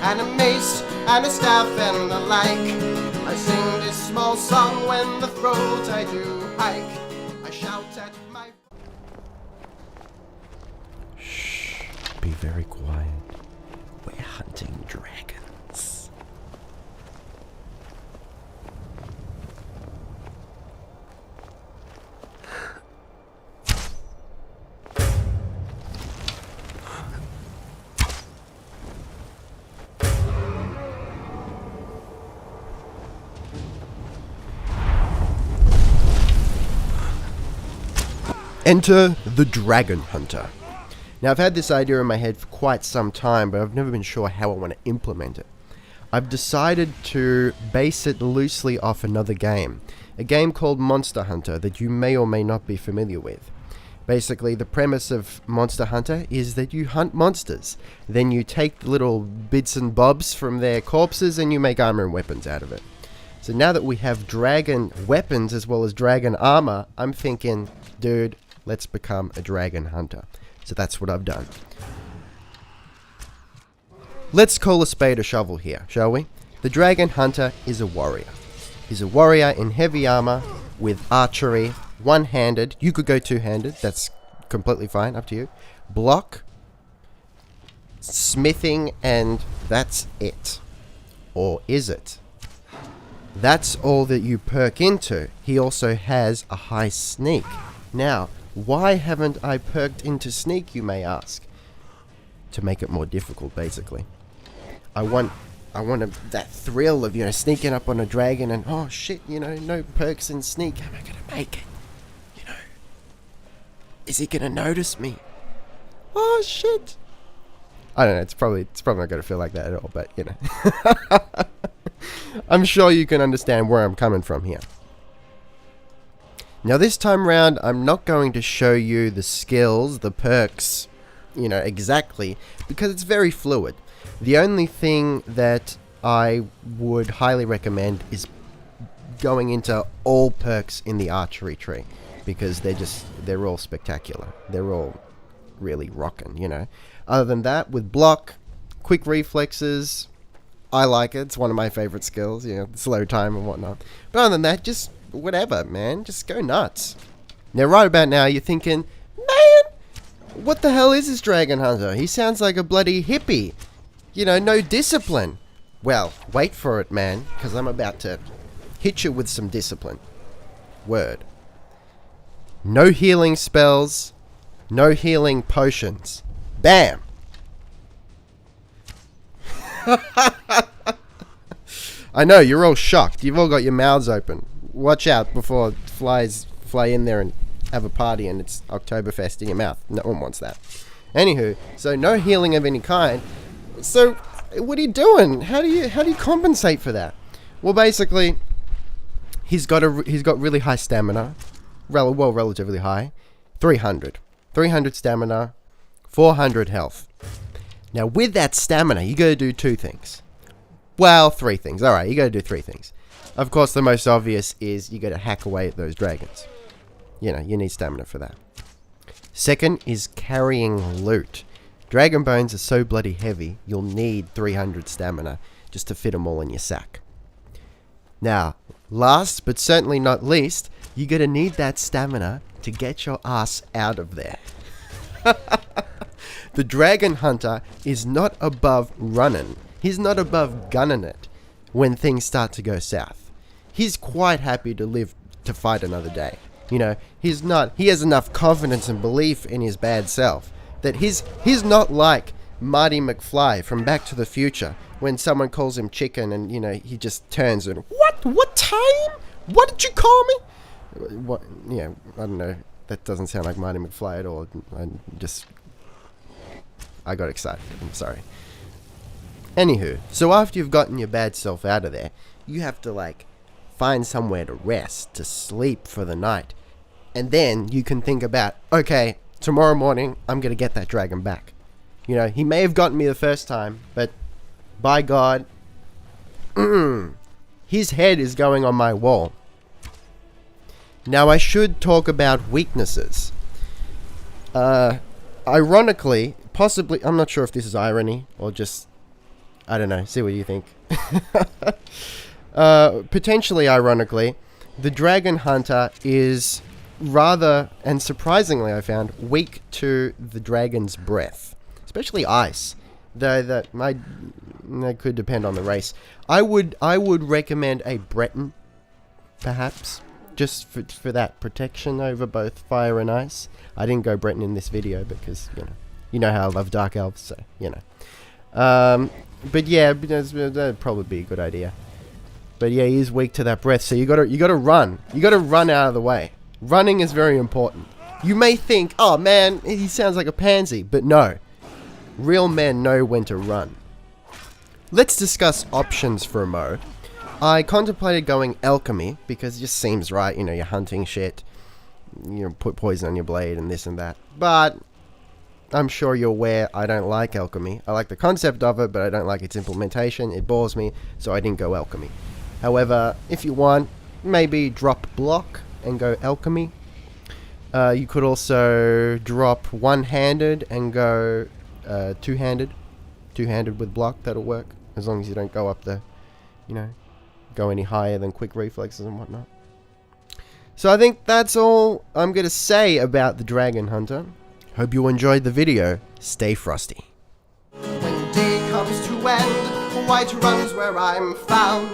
and a mace, and a staff, and the like. I sing this small song when the throat I do hike. I shout at my... Shh, be very quiet. We're hunting dragons. Enter the Dragon Hunter. Now, I've had this idea in my head for quite some time, but I've never been sure how I want to implement it. I've decided to base it loosely off another game, a game called Monster Hunter that you may or may not be familiar with. Basically, the premise of Monster Hunter is that you hunt monsters. Then you take the little bits and bobs from their corpses and you make armor and weapons out of it. So now that we have dragon weapons as well as dragon armor, I'm thinking, dude, let's become a dragon hunter. So that's what I've done. Let's call a spade a shovel here, shall we? The dragon hunter is a warrior. He's a warrior in heavy armor with archery, one-handed. You could go two-handed. That's completely fine, up to you. Block, smithing, and that's it. Or is it? That's all that you perk into. He also has a high sneak. Now, why haven't I perked into sneak, you may ask? To make it more difficult, basically. I want that thrill of, sneaking up on a dragon and, oh shit, no perks in sneak. How am I going to make it? Is he going to notice me? Oh shit. I don't know, it's probably not going to feel like that at all, but, I'm sure you can understand where I'm coming from here. Now this time round, I'm not going to show you the skills, the perks, exactly, because it's very fluid. The only thing that I would highly recommend is going into all perks in the archery tree, because they're all spectacular. They're all really rocking, Other than that, with block, quick reflexes, I like it. It's one of my favorite skills, slow time and whatnot. But other than that, just whatever, man. Just go nuts. Now, right about now, you're thinking, man, what the hell is this dragon hunter? He sounds like a bloody hippie. No discipline. Well, wait for it, man, because I'm about to hit you with some discipline. Word. No healing spells. No healing potions. Bam. I know, you're all shocked. You've all got your mouths open. Watch out before flies fly in there and have a party and it's Oktoberfest in your mouth. No one wants that. Anywho, so no healing of any kind. So what are you doing? How do you compensate for that? Well, basically, he's got really high stamina, relatively high, 300 stamina, 400 health. Now with that stamina, you got to do two things. Well, three things. All right, you got to do three things. Of course, the most obvious is you got to hack away at those dragons. You need stamina for that. Second is carrying loot. Dragon bones are so bloody heavy, you'll need 300 stamina just to fit them all in your sack. Now, last but certainly not least, you're going to need that stamina to get your ass out of there. The dragon hunter is not above running. He's not above gunning it when things start to go south. He's quite happy to live to fight another day. He has enough confidence and belief in his bad self that he's not like Marty McFly from Back to the Future when someone calls him chicken and, he just turns and, what time? What did you call me? What? Yeah, I don't know. That doesn't sound like Marty McFly at all. I got excited. I'm sorry. Anywho, so after you've gotten your bad self out of there, you have to, find somewhere to rest, to sleep for the night. And then you can think about, okay, tomorrow morning, I'm going to get that dragon back. He may have gotten me the first time, but by God, his head is going on my wall. Now, I should talk about weaknesses. Ironically, possibly, I'm not sure if this is irony or just I don't know. See what you think. Potentially ironically, the Dragon Hunter is rather, and surprisingly I found, weak to the dragon's breath. Especially ice. Though that could depend on the race. I would recommend a Breton, perhaps, just for that protection over both fire and ice. I didn't go Breton in this video because you know how I love Dark Elves, so but yeah, that'd probably be a good idea. But yeah, he is weak to that breath, so you gotta run. You gotta run out of the way. Running is very important. You may think, oh man, he sounds like a pansy, but no. Real men know when to run. Let's discuss options for a mo. I contemplated going alchemy because it just seems right. You're hunting shit. Put poison on your blade and this and that. But I'm sure you're aware I don't like alchemy. I like the concept of it, but I don't like its implementation. It bores me, so I didn't go alchemy. However, if you want, maybe drop block and go alchemy. You could also drop one-handed and go two-handed. Two-handed with block, that'll work. As long as you don't go up the, go any higher than quick reflexes and whatnot. So I think that's all I'm going to say about the Dragon Hunter. Hope you enjoyed the video. Stay frosty. When day comes to end, white runs where I'm found.